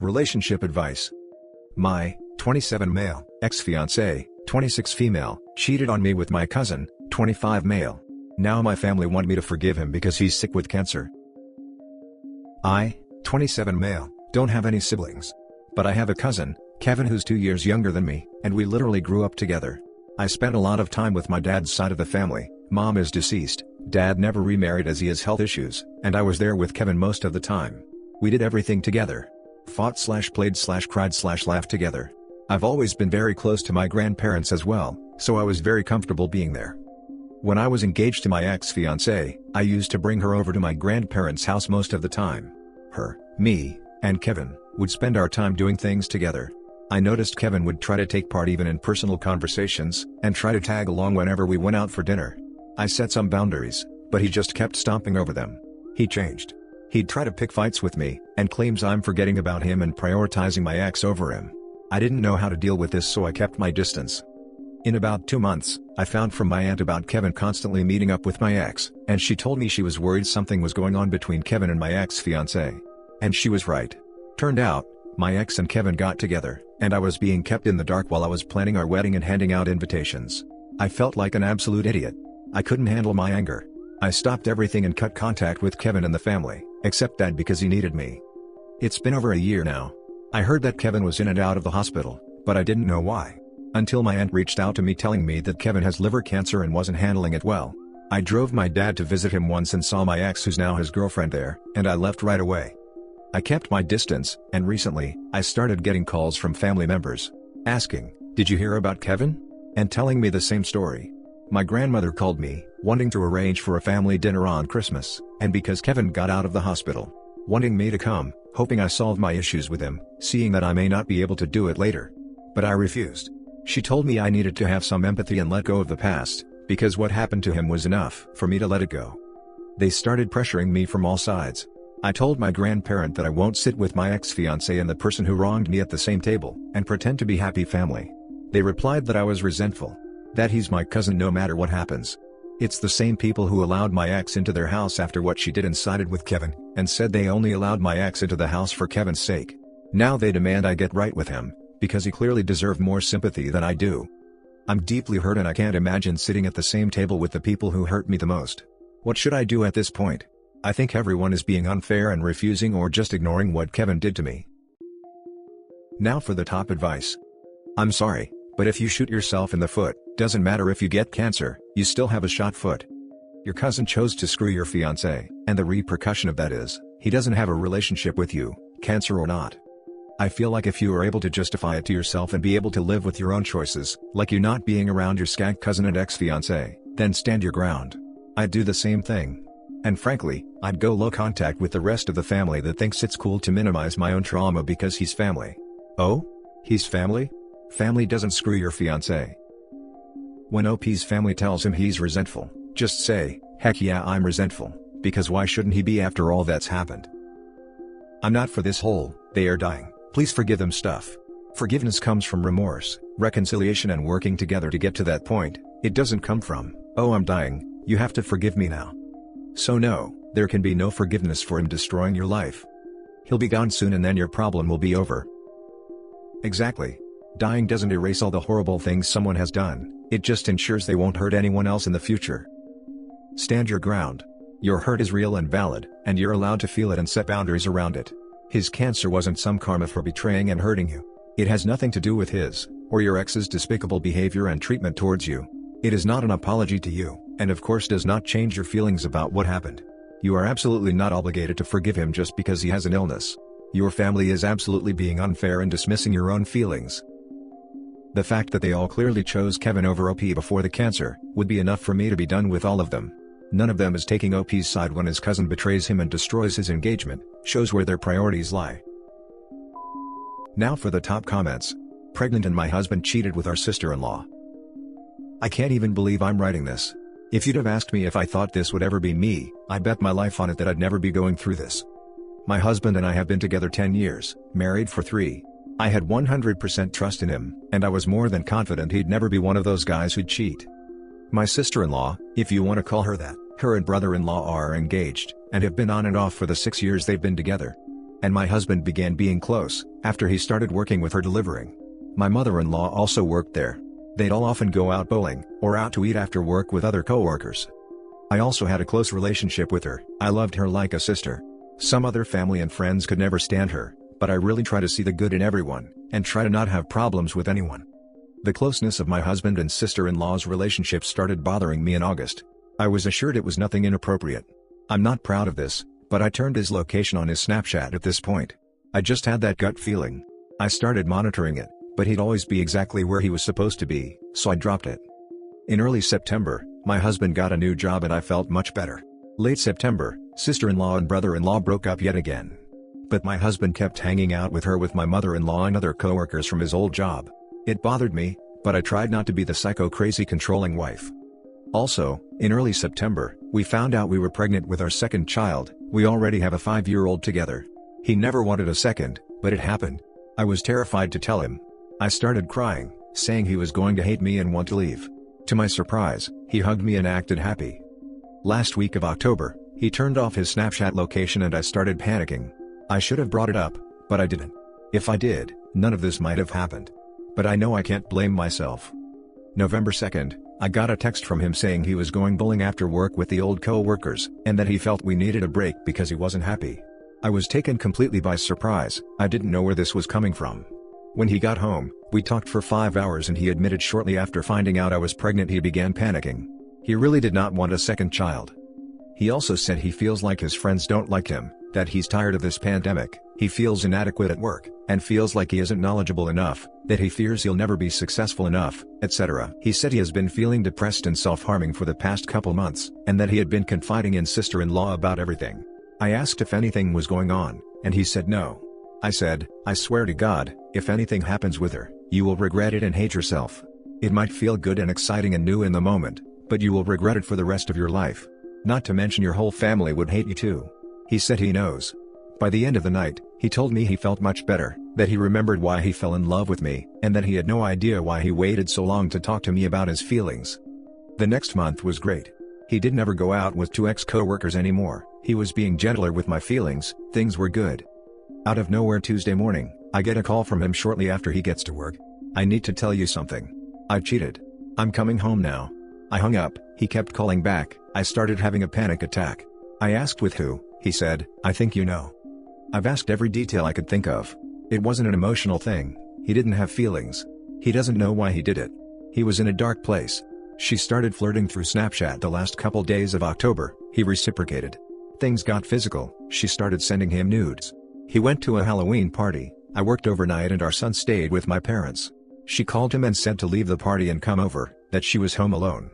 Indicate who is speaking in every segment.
Speaker 1: Relationship advice. My 27 male ex-fiancée, 26 female, cheated on me with my cousin, 25 male. Now my family want me to forgive him because he's sick with cancer. I, 27 male, don't have any siblings. But I have a cousin, Kevin, who's 2 years younger than me, and we literally grew up together. I spent a lot of time with my dad's side of the family. Mom is deceased, dad never remarried as he has health issues, and I was there with Kevin most of the time. We did everything together. Fought/played/cried/laughed together. I've always been very close to my grandparents as well, so I was very comfortable being there. When I was engaged to my ex-fiancée, I used to bring her over to my grandparents' house most of the time. Her, me, and Kevin would spend our time doing things together. I noticed Kevin would try to take part even in personal conversations, and try to tag along whenever we went out for dinner. I set some boundaries, but he just kept stomping over them. He changed. He'd try to pick fights with me, and claims I'm forgetting about him and prioritizing my ex over him. I didn't know how to deal with this, so I kept my distance. In about 2 months, I found from my aunt about Kevin constantly meeting up with my ex, and she told me she was worried something was going on between Kevin and my ex-fiancée. And she was right. Turned out, my ex and Kevin got together, and I was being kept in the dark while I was planning our wedding and handing out invitations. I felt like an absolute idiot. I couldn't handle my anger. I stopped everything and cut contact with Kevin and the family, except Dad because he needed me. It's been over a year now. I heard that Kevin was in and out of the hospital, but I didn't know why. Until my aunt reached out to me telling me that Kevin has liver cancer and wasn't handling it well. I drove my dad to visit him once and saw my ex, who's now his girlfriend, there, and I left right away. I kept my distance, and recently, I started getting calls from family members, asking, "Did you hear about Kevin?" and telling me the same story. My grandmother called me, wanting to arrange for a family dinner on Christmas, and because Kevin got out of the hospital, wanting me to come, hoping I solved my issues with him, seeing that I may not be able to do it later. But I refused. She told me I needed to have some empathy and let go of the past, because what happened to him was enough for me to let it go. They started pressuring me from all sides. I told my grandparent that I won't sit with my ex-fiancé and the person who wronged me at the same table, and pretend to be happy family. They replied that I was resentful. That he's my cousin no matter what happens. It's the same people who allowed my ex into their house after what she did and sided with Kevin, and said they only allowed my ex into the house for Kevin's sake. Now they demand I get right with him, because he clearly deserved more sympathy than I do. I'm deeply hurt and I can't imagine sitting at the same table with the people who hurt me the most. What should I do at this point? I think everyone is being unfair and refusing or just ignoring what Kevin did to me. Now for the top advice. I'm sorry, but if you shoot yourself in the foot, doesn't matter if you get cancer, you still have a shot foot. Your cousin chose to screw your fiancé, and the repercussion of that is, he doesn't have a relationship with you, cancer or not. I feel like if you are able to justify it to yourself and be able to live with your own choices, like you not being around your skank cousin and ex-fiancé, then stand your ground. I'd do the same thing. And frankly, I'd go low contact with the rest of the family that thinks it's cool to minimize my own trauma because he's family. Oh? He's family? Family doesn't screw your fiancé. When OP's family tells him he's resentful, just say, "Heck yeah, I'm resentful," because why shouldn't he be after all that's happened? I'm not for this whole, "they are dying, please forgive them" stuff. Forgiveness comes from remorse, reconciliation and working together to get to that point. It doesn't come from, "Oh, I'm dying, you have to forgive me now." So no, there can be no forgiveness for him destroying your life. He'll be gone soon and then your problem will be over. Exactly. Dying doesn't erase all the horrible things someone has done, it just ensures they won't hurt anyone else in the future. Stand your ground. Your hurt is real and valid, and you're allowed to feel it and set boundaries around it. His cancer wasn't some karma for betraying and hurting you. It has nothing to do with his, or your ex's despicable behavior and treatment towards you. It is not an apology to you, and of course does not change your feelings about what happened. You are absolutely not obligated to forgive him just because he has an illness. Your family is absolutely being unfair and dismissing your own feelings. The fact that they all clearly chose Kevin over OP before the cancer would be enough for me to be done with all of them. None of them is taking OP's side when his cousin betrays him and destroys his engagement, shows where their priorities lie. Now for the top comments. Pregnant and my husband cheated with our sister-in-law. I can't even believe I'm writing this. If you'd have asked me if I thought this would ever be me, I bet my life on it that I'd never be going through this. My husband and I have been together 10 years, married for 3. I had 100% trust in him, and I was more than confident he'd never be one of those guys who'd cheat. My sister-in-law, if you want to call her that, her and brother-in-law are engaged, and have been on and off for the 6 years they've been together. and my husband began being close, after he started working with her delivering. My mother-in-law also worked there. They'd all often go out bowling, or out to eat after work with other co-workers. I also had a close relationship with her. I loved her like a sister. Some other family and friends could never stand her, but I really try to see the good in everyone, and try to not have problems with anyone. The closeness of my husband and sister-in-law's relationship started bothering me in August. I was assured it was nothing inappropriate. I'm not proud of this, but I turned his location on his Snapchat at this point. I just had that gut feeling. I started monitoring it, but he'd always be exactly where he was supposed to be, so I dropped it. In early September, my husband got a new job and I felt much better. Late September, sister-in-law and brother-in-law broke up yet again. But my husband kept hanging out with her with my mother-in-law and other co-workers from his old job. It bothered me, but I tried not to be the psycho-crazy controlling wife. Also, in early September, we found out we were pregnant with our second child. We already have a 5-year-old together. He never wanted a second, but it happened. I was terrified to tell him. I started crying, saying he was going to hate me and want to leave. To my surprise, he hugged me and acted happy. Last week of October, he turned off his Snapchat location and I started panicking. I should have brought it up, but I didn't. If I did, none of this might have happened. But I know I can't blame myself. November 2nd, I got a text from him saying he was going bowling after work with the old co-workers, and that he felt we needed a break because he wasn't happy. I was taken completely by surprise. I didn't know where this was coming from. When he got home, we talked for 5 hours and he admitted shortly after finding out I was pregnant he began panicking. He really did not want a second child. He also said he feels like his friends don't like him, that he's tired of this pandemic, he feels inadequate at work, and feels like he isn't knowledgeable enough, that he fears he'll never be successful enough, etc. He said he has been feeling depressed and self-harming for the past couple months, and that he had been confiding in sister-in-law about everything. I asked if anything was going on, and he said no. I said, I swear to God, if anything happens with her, you will regret it and hate yourself. It might feel good and exciting and new in the moment, but you will regret it for the rest of your life. Not to mention your whole family would hate you too. He said he knows. By the end of the night, he told me he felt much better, that he remembered why he fell in love with me, and that he had no idea why he waited so long to talk to me about his feelings. The next month was great. He didn't ever go out with 2 ex-co-workers anymore, he was being gentler with my feelings, things were good. Out of nowhere Tuesday morning, I get a call from him shortly after he gets to work. I need to tell you something. I cheated. I'm coming home now. I hung up, he kept calling back, I started having a panic attack. I asked with who, he said, I think you know. I've asked every detail I could think of. It wasn't an emotional thing, he didn't have feelings. He doesn't know why he did it. He was in a dark place. She started flirting through Snapchat the last couple days of October, he reciprocated. Things got physical, she started sending him nudes. He went to a Halloween party, I worked overnight and our son stayed with my parents. She called him and said to leave the party and come over, that she was home alone.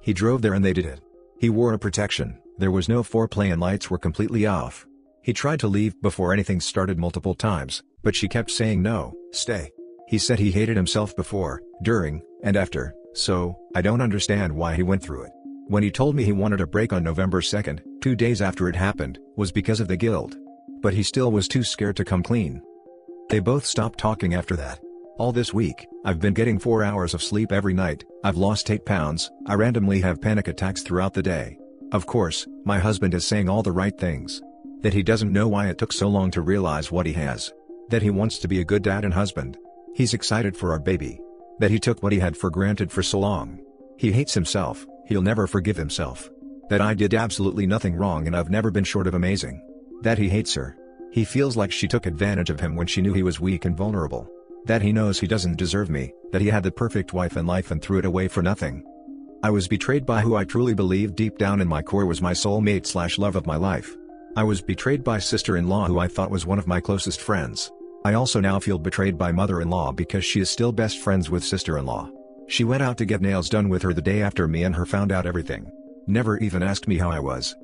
Speaker 1: He drove there and they did it. He wore a protection, there was no foreplay and lights were completely off. He tried to leave before anything started multiple times, but she kept saying no, stay. He said he hated himself before, during, and after, so, I don't understand why he went through it. When he told me he wanted a break on November 2nd, 2 days after it happened, was because of the guilt. But he still was too scared to come clean. They both stopped talking after that. All this week, I've been getting 4 hours of sleep every night, I've lost 8 pounds, I randomly have panic attacks throughout the day. Of course, my husband is saying all the right things. That he doesn't know why it took so long to realize what he has. That he wants to be a good dad and husband. He's excited for our baby. That he took what he had for granted for so long. He hates himself, he'll never forgive himself. That I did absolutely nothing wrong and I've never been short of amazing. That he hates her. He feels like she took advantage of him when she knew he was weak and vulnerable. That he knows he doesn't deserve me, that he had the perfect wife and life and threw it away for nothing. I was betrayed by who I truly believed deep down in my core was my soulmate / love of my life. I was betrayed by sister-in-law who I thought was one of my closest friends. I also now feel betrayed by mother-in-law because she is still best friends with sister-in-law. She went out to get nails done with her the day after me and her found out everything. Never even asked me how I was.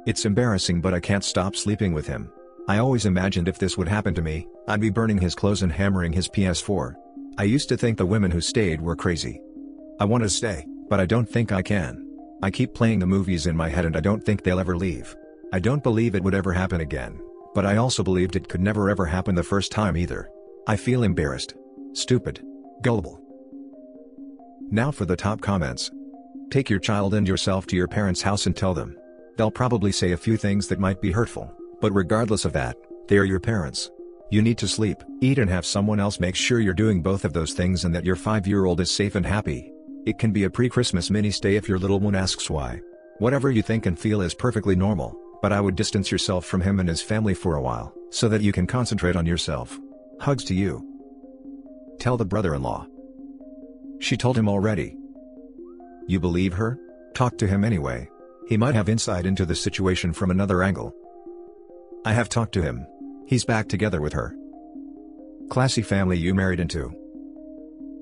Speaker 1: It's embarrassing but I can't stop sleeping with him. I always imagined if this would happen to me, I'd be burning his clothes and hammering his PS4. I used to think the women who stayed were crazy. I want to stay, but I don't think I can. I keep playing the movies in my head and I don't think they'll ever leave. I don't believe it would ever happen again, but I also believed it could never ever happen the first time either. I feel embarrassed. Stupid. Gullible. Now for the top comments. Take your child and yourself to your parents' house and tell them. They'll probably say a few things that might be hurtful, but regardless of that, They are your parents. You need to sleep, eat and have someone else make sure you're doing both of those things and that your 5-year-old is safe and happy. It can be a pre-Christmas mini-stay if your little one asks why. Whatever you think and feel is perfectly normal, but I would distance yourself from him and his family for a while, so that you can concentrate on yourself. Hugs to you. Tell the brother-in-law. She told him already. You believe her? Talk to him anyway. He might have insight into the situation from another angle. I have talked to him. He's back together with her. Classy family you married into.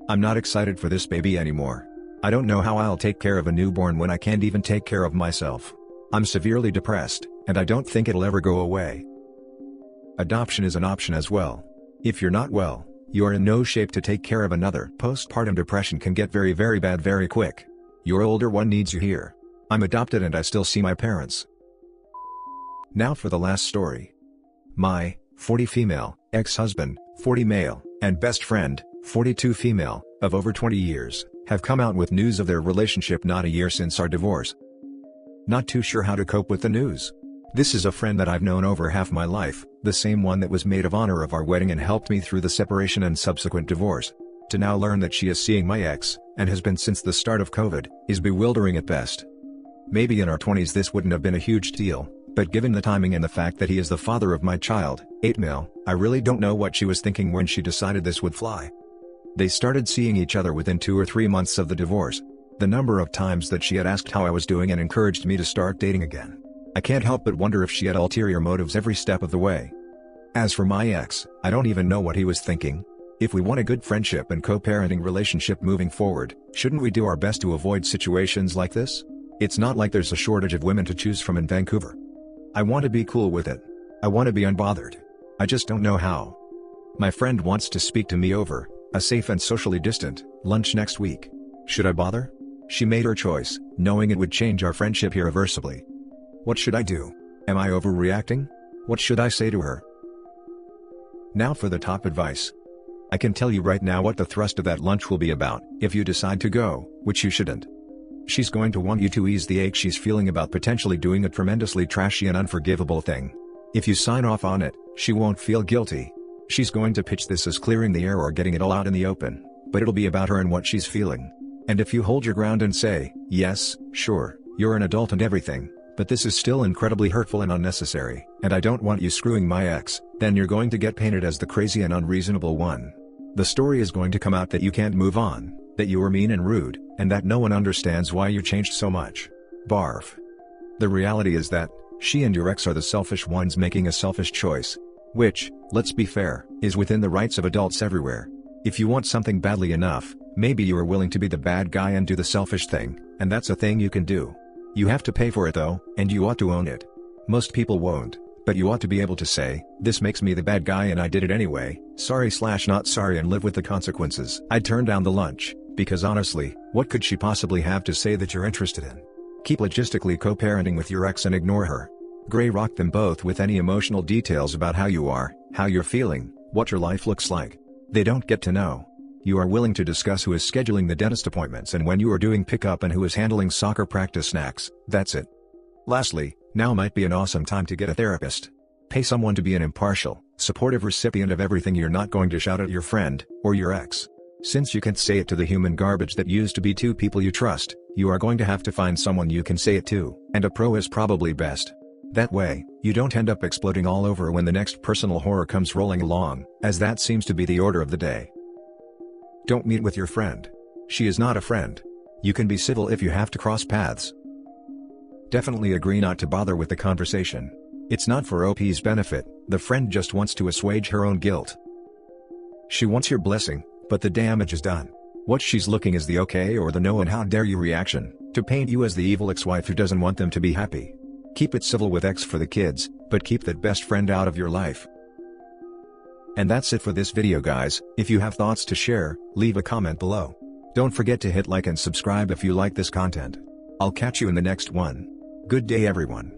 Speaker 1: I'm not excited for this baby anymore. I don't know how I'll take care of a newborn when I can't even take care of myself. I'm severely depressed, and I don't think it'll ever go away. Adoption is an option as well. If you're not well, you are in no shape to take care of another. Postpartum depression can get very bad very quick. Your older one needs you here. I'm adopted and I still see my parents. Now for the last story. My 40 female, ex-husband, 40 male, and best friend, 42 female, of over 20 years, have come out with news of their relationship not a year since our divorce. Not too sure how to cope with the news. This is a friend that I've known over half my life, the same one that was maid of honor of our wedding and helped me through the separation and subsequent divorce. To now learn that she is seeing my ex, and has been since the start of COVID, is bewildering at best. Maybe in our 20s this wouldn't have been a huge deal, but given the timing and the fact that he is the father of my child, 8 male, I really don't know what she was thinking when she decided this would fly. They started seeing each other within 2 or 3 months of the divorce. The number of times that she had asked how I was doing and encouraged me to start dating again. I can't help but wonder if she had ulterior motives every step of the way. As for my ex, I don't even know what he was thinking. If we want a good friendship and co-parenting relationship moving forward, shouldn't we do our best to avoid situations like this? It's not like there's a shortage of women to choose from in Vancouver. I want to be cool with it. I want to be unbothered. I just don't know how. My friend wants to speak to me over a safe and socially distant lunch next week. Should I bother? She made her choice, knowing it would change our friendship irreversibly. What should I do? Am I overreacting? What should I say to her? Now for the top advice. I can tell you right now what the thrust of that lunch will be about, if you decide to go, which you shouldn't. She's going to want you to ease the ache she's feeling about potentially doing a tremendously trashy and unforgivable thing. If you sign off on it, she won't feel guilty. She's going to pitch this as clearing the air or getting it all out in the open, but it'll be about her and what she's feeling. And if you hold your ground and say, yes, sure, you're an adult and everything, but this is still incredibly hurtful and unnecessary, and I don't want you screwing my ex, then you're going to get painted as the crazy and unreasonable one. The story is going to come out that you can't move on, that you were mean and rude, and that no one understands why you changed so much. Barf. The reality is that she and your ex are the selfish ones making a selfish choice. Which, let's be fair, is within the rights of adults everywhere. If you want something badly enough, maybe you are willing to be the bad guy and do the selfish thing, and that's a thing you can do. You have to pay for it though, and you ought to own it. Most people won't, but you ought to be able to say, this makes me the bad guy and I did it anyway, sorry/not sorry, and live with the consequences. I'd turn down the lunch, because honestly, what could she possibly have to say that you're interested in? Keep logistically co-parenting with your ex and ignore her. Gray rock them both with any emotional details about how you are, how you're feeling, what your life looks like. They don't get to know. You are willing to discuss who is scheduling the dentist appointments and when you are doing pickup and who is handling soccer practice snacks. That's it. Lastly, now might be an awesome time to get a therapist. Pay someone to be an impartial, supportive recipient of everything. You're not going to shout at your friend, or your ex. Since you can't say it to the human garbage that used to be two people you trust, you are going to have to find someone you can say it to, and a pro is probably best. That way, you don't end up exploding all over when the next personal horror comes rolling along, as that seems to be the order of the day. Don't meet with your friend. She is not a friend. You can be civil if you have to cross paths. Definitely agree not to bother with the conversation. It's not for OP's benefit, the friend just wants to assuage her own guilt. She wants your blessing, but the damage is done. What she's looking is the okay or the no and how dare you reaction, to paint you as the evil ex-wife who doesn't want them to be happy. Keep it civil with ex for the kids, but keep that best friend out of your life. And that's it for this video guys. If you have thoughts to share, leave a comment below. Don't forget to hit like and subscribe if you like this content. I'll catch you in the next one. Good day everyone.